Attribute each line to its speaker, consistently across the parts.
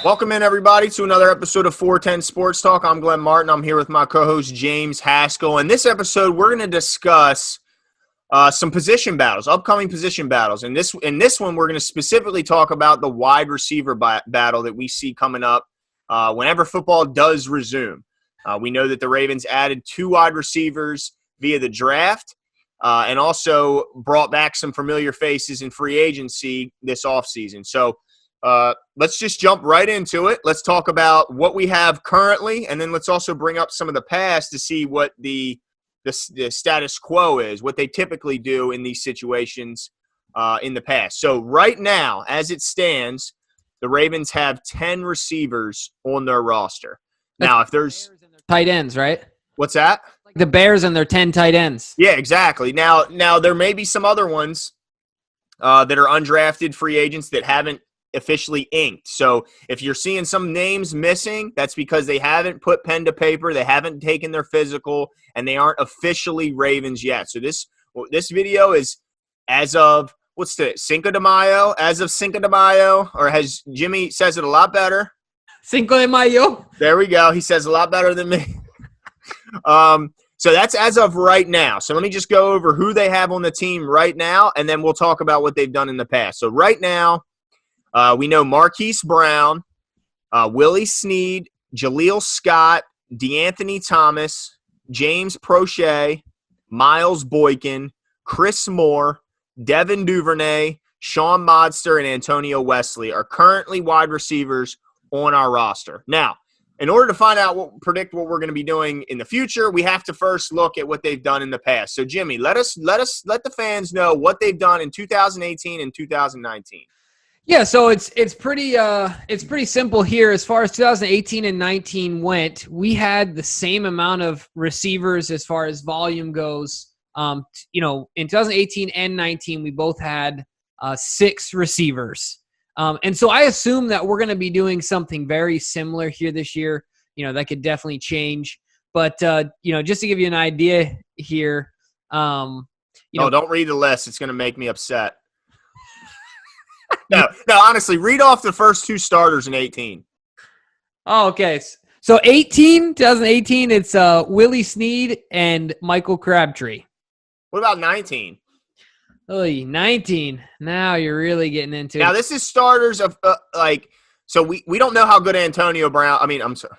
Speaker 1: Welcome in, everybody, to another episode of 410 Sports Talk. I'm Glenn Martin. I'm here with my co-host, James Haskell. In this episode, we're going to discuss some position battles, upcoming position battles. In this one, we're going to specifically talk about the wide receiver battle that we see coming up whenever football does resume. We know that the Ravens added 2 wide receivers via the draft and also brought back some familiar faces in free agency this offseason. So let's just jump right into it. Let's talk about what we have currently, and then let's also bring up some of the past to see what the status quo is, what they typically do in these situations in the past. So right now, as it stands, the Ravens have 10 receivers on their roster. Now, if there's
Speaker 2: tight ends, right?
Speaker 1: What's that?
Speaker 2: Like the Bears and their 10 tight ends.
Speaker 1: Yeah, exactly. Now there may be some other ones that are undrafted free agents that haven't officially inked. So if you're seeing some names missing, that's because they haven't put pen to paper, they haven't taken their physical, and they aren't officially Ravens yet. So this video is as of, what's today, Cinco de Mayo? As of Cinco de Mayo, or has Jimmy says it a lot better.
Speaker 2: Cinco de Mayo.
Speaker 1: There we go. He says a lot better than me. So that's as of right now. So let me just go over who they have on the team right now, and then we'll talk about what they've done in the past. So right now, we know Marquis Brown, Willie Snead, Jaleel Scott, DeAnthony Thomas, James Pro Shea, Miles Boykin, Chris Moore, Devon Duvernay, Shaun Monster, and Antoine Wesley are currently wide receivers on our roster. Now, in order to find out predict what we're going to be doing in the future, we have to first look at what they've done in the past. So, Jimmy, let the fans know what they've done in 2018 and 2019.
Speaker 2: Yeah, so it's pretty simple here. As far as 2018 and 19 went, we had the same amount of receivers as far as volume goes. In 2018 and 19, we both had 6 receivers. And so I assume that we're going to be doing something very similar here this year. That could definitely change. But, just to give you an idea here. Don't
Speaker 1: read the list. It's going to make me upset. No, honestly, read off the first 2 starters in 18.
Speaker 2: Oh, okay. So 2018, it's Willie Snead and Michael Crabtree.
Speaker 1: What about 19?
Speaker 2: Oh, 19. Now you're really getting into it.
Speaker 1: Now, this is starters of, so we don't know how good Antonio Brown – I'm sorry.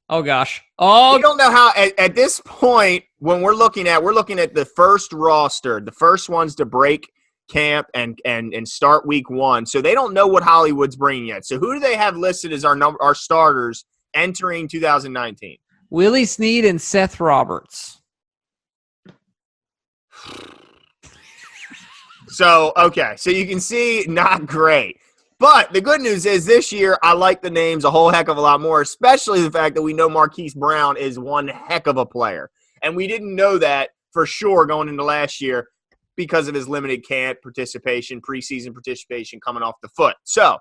Speaker 2: Oh, gosh. Oh,
Speaker 1: we don't know how – at this point, when we're looking at the first roster, the first ones to break – camp and start week 1. So they don't know what Hollywood's bringing yet. So who do they have listed as our starters entering 2019?
Speaker 2: Willie Snead and Seth Roberts.
Speaker 1: So, okay. So you can see not great. But the good news is this year I like the names a whole heck of a lot more, especially the fact that we know Marquis Brown is one heck of a player. And we didn't know that for sure going into last year, because of his limited camp participation, preseason participation coming off the foot. So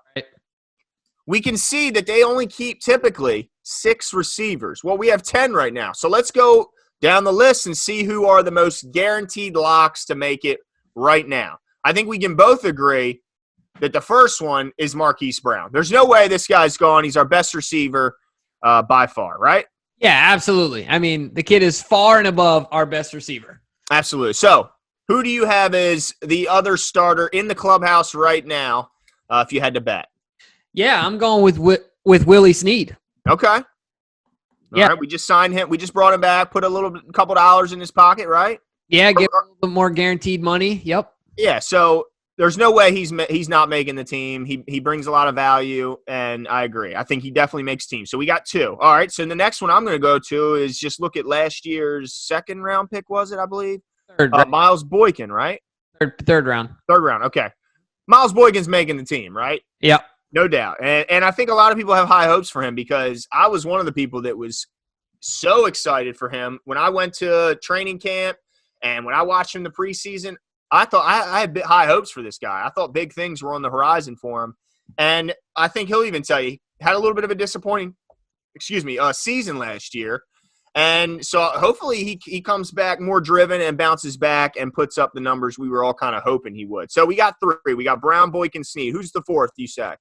Speaker 1: we can see that they only keep typically 6 receivers. Well, we have 10 right now. So let's go down the list and see who are the most guaranteed locks to make it right now. I think we can both agree that the first one is Marquis Brown. There's no way this guy's gone. He's our best receiver by far, right?
Speaker 2: Yeah, absolutely. I mean, the kid is far and above our best receiver.
Speaker 1: Absolutely. So who do you have as the other starter in the clubhouse right now if you had to bet?
Speaker 2: Yeah, I'm going with Willie Snead.
Speaker 1: Okay. All right, we just signed him. We just brought him back, put a couple dollars in his pocket, right?
Speaker 2: Yeah, get a little bit more guaranteed money. Yep.
Speaker 1: Yeah, so there's no way he's not making the team. He brings a lot of value, and I agree. I think he definitely makes team. So we got 2. All right, so the next one I'm going to go to is just look at last year's second-round pick, was it, I believe? Miles Boykin, right?
Speaker 2: Third round.
Speaker 1: Third round, okay. Miles Boykin's making the team, right?
Speaker 2: Yep.
Speaker 1: No doubt. And I think a lot of people have high hopes for him because I was one of the people that was so excited for him. When I went to training camp and when I watched him the preseason, I thought I had high hopes for this guy. I thought big things were on the horizon for him. And I think he'll even tell you, had a little bit of a disappointing season last year. And so hopefully he comes back more driven and bounces back and puts up the numbers we were all kind of hoping he would. So we got 3. We got Brown, Boykin, Snead. Who's the 4th, you say?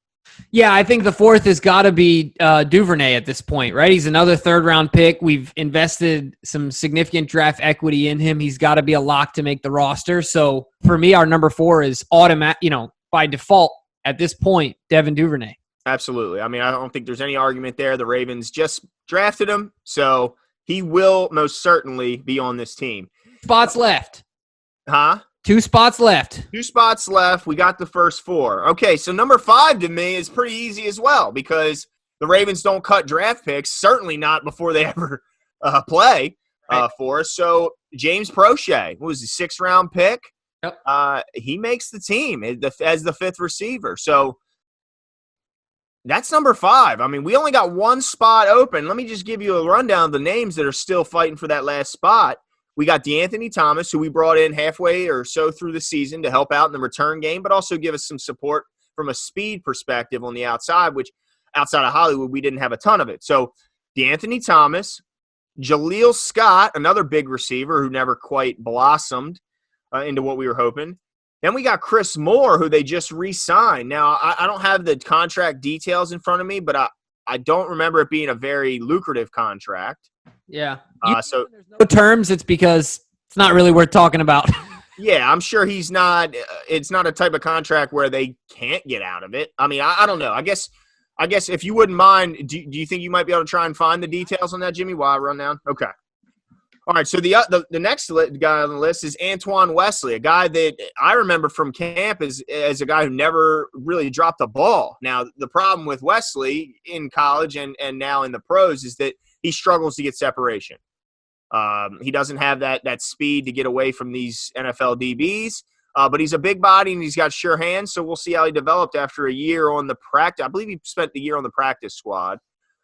Speaker 2: Yeah, I think the fourth has got to be Duvernay at this point, right? He's another third-round pick. We've invested some significant draft equity in him. He's got to be a lock to make the roster. So for me, our number 4 is automatic. By default at this point, Devon Duvernay.
Speaker 1: Absolutely. I mean, I don't think there's any argument there. The Ravens just drafted him, so he will most certainly be on this team.
Speaker 2: Spots left.
Speaker 1: Huh?
Speaker 2: 2 spots left.
Speaker 1: 2 spots left. We got the first 4. Okay, so number 5 to me is pretty easy as well because the Ravens don't cut draft picks, certainly not before they ever play for us. So James Pro Shea, who was the 6th-round pick,
Speaker 2: yep.
Speaker 1: He makes the team as the 5th receiver. So that's number 5. I mean, we only got 1 spot open. Let me just give you a rundown of the names that are still fighting for that last spot. We got D'Anthony Thomas, who we brought in halfway or so through the season to help out in the return game, but also give us some support from a speed perspective on the outside, which outside of Hollywood, we didn't have a ton of it. So D'Anthony Thomas, Jaleel Scott, another big receiver who never quite blossomed into what we were hoping. Then we got Chris Moore, who they just re-signed. Now, I don't have the contract details in front of me, but I don't remember it being a very lucrative contract.
Speaker 2: Yeah.
Speaker 1: So
Speaker 2: there's no terms. It's because it's not really worth talking about.
Speaker 1: Yeah, I'm sure he's not. It's not a type of contract where they can't get out of it. I mean, I don't know. I guess if you wouldn't mind, do you think you might be able to try and find the details on that, Jimmy? While I run down. Okay. All right. So the next guy on the list is Antoine Wesley, a guy that I remember from camp as a guy who never really dropped the ball. Now, the problem with Wesley in college and now in the pros is that he struggles to get separation. He doesn't have that speed to get away from these NFL DBs, but he's a big body and he's got sure hands, so we'll see how he developed after a year on the practice. I believe he spent the year on the practice squad.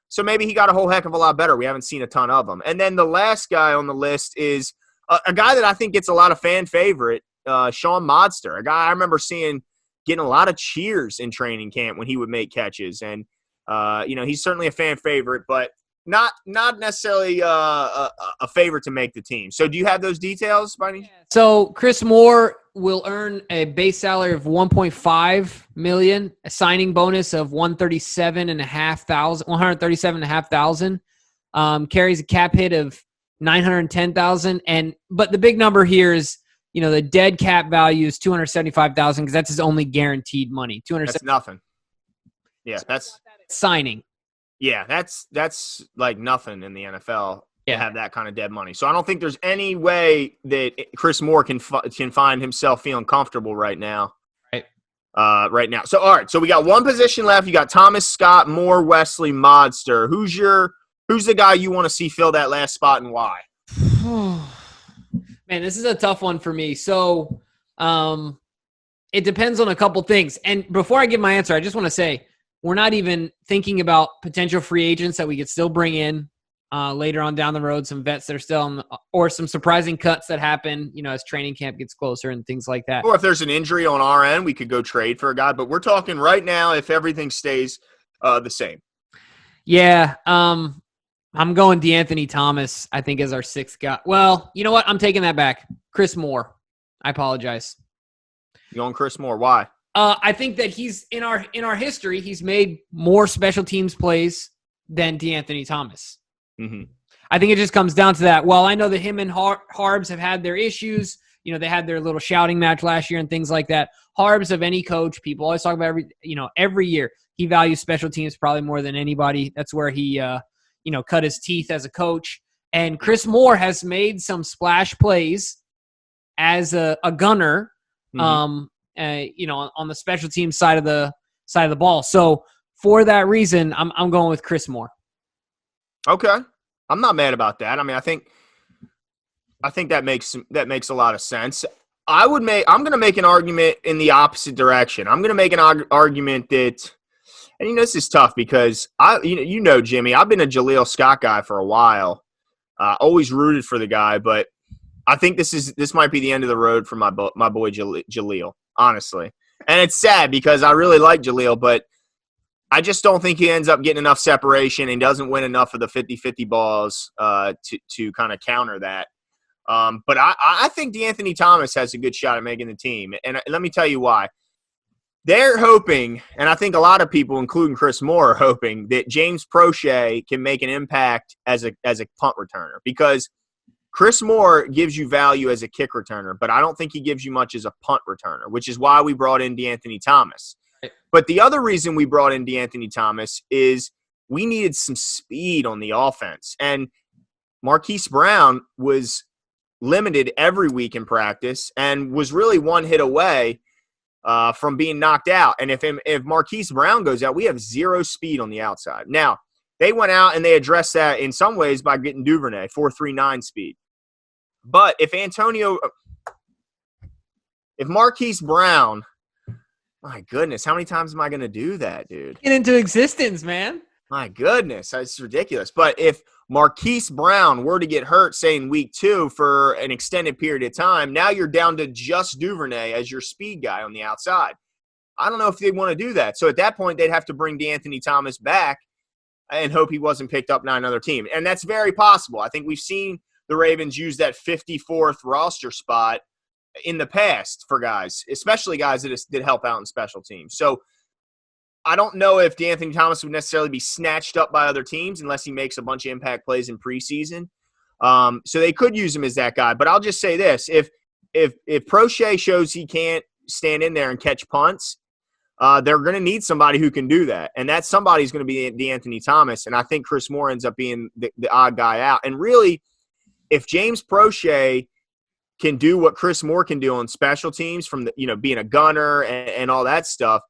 Speaker 1: So maybe he got a whole heck of a lot better. We haven't seen a ton of them. And then the last guy on the list is a guy that I think gets a lot of fan favorite, Shaun Monster, a guy I remember getting a lot of cheers in training camp when he would make catches. And, he's certainly a fan favorite, but not necessarily a favorite to make the team. So do you have those details, Bunny?
Speaker 2: So Chris Moore will earn a base salary of $1.5 million, a signing bonus of $137,500, carries a cap hit of $910,000, but the big number here is the dead cap value is $275,000 because that's his only guaranteed money.
Speaker 1: That's nothing. Yeah, that's
Speaker 2: signing.
Speaker 1: Yeah, that's like nothing in the NFL to have that kind of dead money. So I don't think there's any way that Chris Moore can find himself feeling comfortable right now. Right now. So all right, so we got 1 position left. You got Thomas, Scott, Moore, Wesley, Monster. Who's the guy you want to see fill that last spot and why?
Speaker 2: Man, this is a tough one for me. So it depends on a couple things. And before I give my answer, I just want to say we're not even thinking about potential free agents that we could still bring in later on down the road, some vets that are still or some surprising cuts that happen, as training camp gets closer and things like that.
Speaker 1: Or if there's an injury on our end, we could go trade for a guy. But we're talking right now if everything stays the same.
Speaker 2: Yeah, I'm going D'Anthony Thomas, I think, as our 6th guy. Well, you know what? I'm taking that back. Chris Moore. I apologize.
Speaker 1: You going Chris Moore? Why?
Speaker 2: I think that he's in our history, he's made more special teams plays than D'Anthony Thomas.
Speaker 1: Mm-hmm.
Speaker 2: I think it just comes down to that. Well, I know that him and Harbs have had their issues. They had their little shouting match last year and things like that. Harbs, of any coach, people always talk about every year he values special teams probably more than anybody. That's where he cut his teeth as a coach. And Chris Moore has made some splash plays as a gunner. Mm-hmm. On the special team side of the ball. So for that reason, I'm going with Chris Moore.
Speaker 1: Okay, I'm not mad about that. I mean, I think that makes a lot of sense. I'm going to make an argument in the opposite direction. I'm going to make an argument that, and this is tough because Jimmy, I've been a Jaleel Scott guy for a while. Always rooted for the guy, but I think this might be the end of the road for my boy Jaleel. Honestly. And it's sad because I really like Jaleel, but I just don't think he ends up getting enough separation and doesn't win enough of the 50-50 balls to kind of counter that. But I think D'Anthony Thomas has a good shot at making the team. And let me tell you why. They're hoping, and I think a lot of people, including Chris Moore, are hoping that James Pro Shea can make an impact as a punt returner, because Chris Moore gives you value as a kick returner, but I don't think he gives you much as a punt returner, which is why we brought in DeAnthony Thomas. But the other reason we brought in DeAnthony Thomas is we needed some speed on the offense. And Marquis Brown was limited every week in practice and was really one hit away from being knocked out. And if Marquis Brown goes out, we have zero speed on the outside. Now, they went out and they addressed that in some ways by getting Duvernay, 4.39 speed. But if Marquis Brown, my goodness, how many times am I going to do that, dude?
Speaker 2: Get into existence, man.
Speaker 1: My goodness, that's ridiculous. But if Marquis Brown were to get hurt, say in week 2 for an extended period of time, now you're down to just Duvernay as your speed guy on the outside. I don't know if they want to do that. So at that point, they'd have to bring DeAnthony Thomas back and hope he wasn't picked up by another team. And that's very possible. I think we've seen the Ravens use that 54th roster spot in the past for guys, especially guys that help out in special teams. So I don't know if DeAnthony Thomas would necessarily be snatched up by other teams unless he makes a bunch of impact plays in preseason. So they could use him as that guy. But I'll just say this. If Pro Shea shows he can't stand in there and catch punts, they're going to need somebody who can do that. And that somebody's going to be DeAnthony Thomas. And I think Chris Moore ends up being the odd guy out. And really, if James Pro Shea can do what Chris Moore can do on special teams from being a gunner and all that stuff,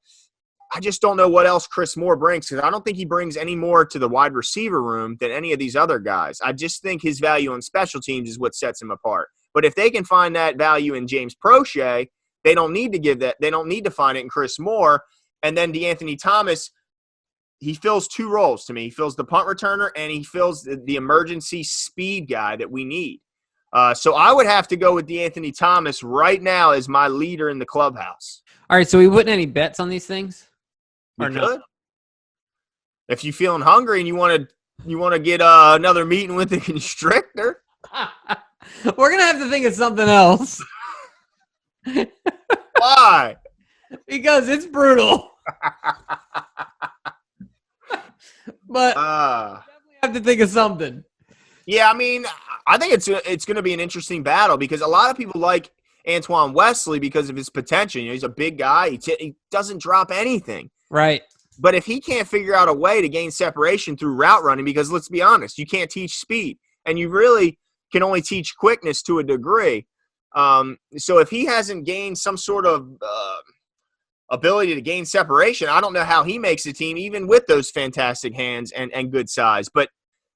Speaker 1: I just don't know what else Chris Moore brings, because I don't think he brings any more to the wide receiver room than any of these other guys. I just think his value on special teams is what sets him apart. But if they can find that value in James Pro Shea, they don't need to give that. They don't need to find it in Chris Moore. And then DeAnthony Thomas, he fills 2 roles to me. He fills the punt returner and he fills the emergency speed guy that we need. So I would have to go with DeAnthony Thomas right now as my leader in the clubhouse.
Speaker 2: All right, so we putting any bets on these things?
Speaker 1: Or no? If you're feeling hungry and you want to get another meeting with the constrictor,
Speaker 2: we're gonna have to think of something else.
Speaker 1: Why?
Speaker 2: Because it's brutal. But definitely have to think of something.
Speaker 1: Yeah, I mean, I think it's going to be an interesting battle because a lot of people like Antoine Wesley because of his potential. He's a big guy. He doesn't drop anything.
Speaker 2: Right.
Speaker 1: But if he can't figure out a way to gain separation through route running, because let's be honest, you can't teach speed, and you really can only teach quickness to a degree. So if he hasn't gained some sort of ability to gain separation, I don't know how he makes the team, even with those fantastic hands and good size.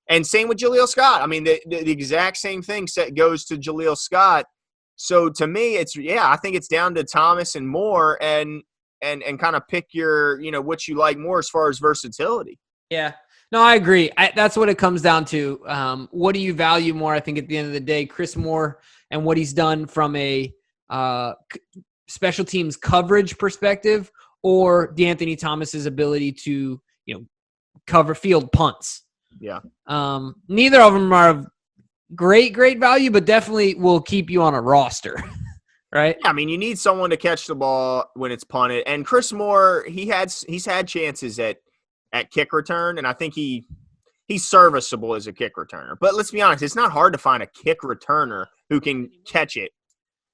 Speaker 1: And same with Jaleel Scott. I mean, the exact same thing goes to Jaleel Scott. So to me, I think it's down to Thomas and Moore and kind of pick your, what you like more as far as versatility.
Speaker 2: Yeah. No, I agree. That's what it comes down to. What do you value more? I think at the end of the day, Chris Moore and what he's done from a special teams coverage perspective, or DeAnthony Thomas's ability to, cover field punts.
Speaker 1: Yeah.
Speaker 2: Neither of them are of great value, but definitely will keep you on a roster. Right?
Speaker 1: Yeah, I mean, you need someone to catch the ball when it's punted. And Chris Moore, he's had chances at kick return, and I think he's serviceable as a kick returner. But let's be honest, it's not hard to find a kick returner who can catch it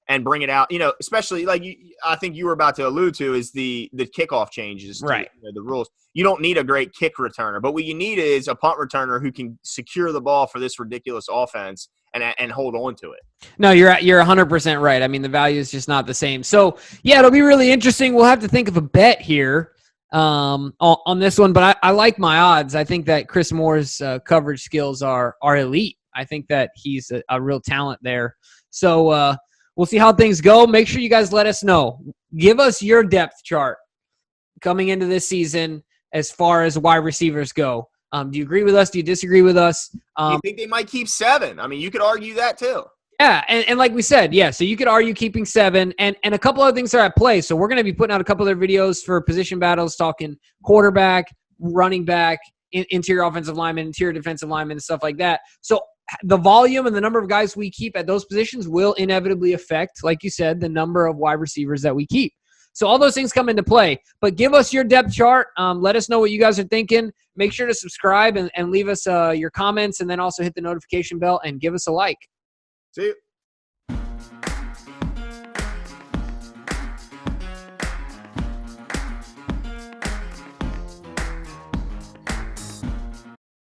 Speaker 1: and bring it out. Especially like I think you were about to allude to is the kickoff changes,
Speaker 2: right?
Speaker 1: The rules. You don't need a great kick returner, but what you need is a punt returner who can secure the ball for this ridiculous offense and hold on to it.
Speaker 2: No, you're 100% right. I mean, the value is just not the same. So, yeah, it'll be really interesting. We'll have to think of a bet here on this one, but I like my odds. I think that Chris Moore's coverage skills are elite. I think that he's a real talent there. So we'll see how things go. Make sure you guys let us know. Give us your depth chart coming into this season as far as wide receivers go. Do you agree with us? Do you disagree with us?
Speaker 1: Do you think they might keep 7? I mean, you could argue that too.
Speaker 2: Yeah, and like we said, yeah, so you could argue keeping 7, and a couple other things are at play. So we're going to be putting out a couple other videos for position battles, talking quarterback, running back, interior offensive lineman, interior defensive lineman, and stuff like that. So the volume and the number of guys we keep at those positions will inevitably affect, like you said, the number of wide receivers that we keep. So all those things come into play. But give us your depth chart. Let us know what you guys are thinking. Make sure to subscribe and leave us your comments, and then also hit the notification bell and give us a like.
Speaker 1: See you.